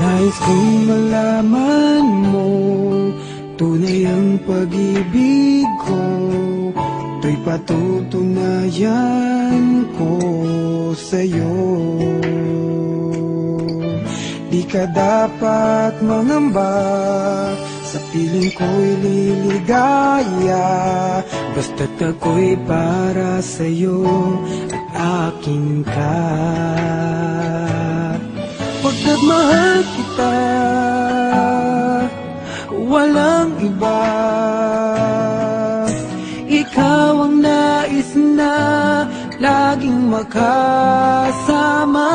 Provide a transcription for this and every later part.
Nais kong malaman mo, tunay ang pag-ibig ko, to'y patutunayan ko sa'yo. Di ka dapat mangamba, sa piling ko'y liligaya, basta't ako'y para sa'yo at akin ka. Pagkat mahal kita, walang iba. Ikaw ang nais na laging makasama.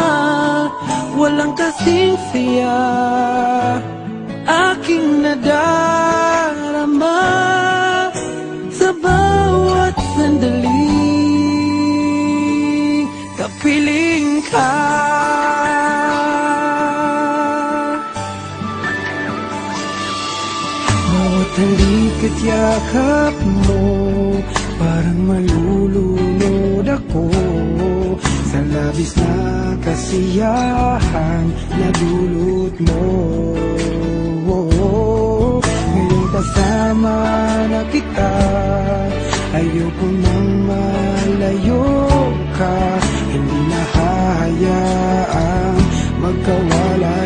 Walang kasing saya aking nadarama sa bawat sandaling kapiling ka. Bawat halik at yakap mo, parang malulunod ako sa labis na kasiyahan na dulot mo. Ngayong kasama na kita, ayoko nang malayo ka. Hindi na hahayaang magkawalay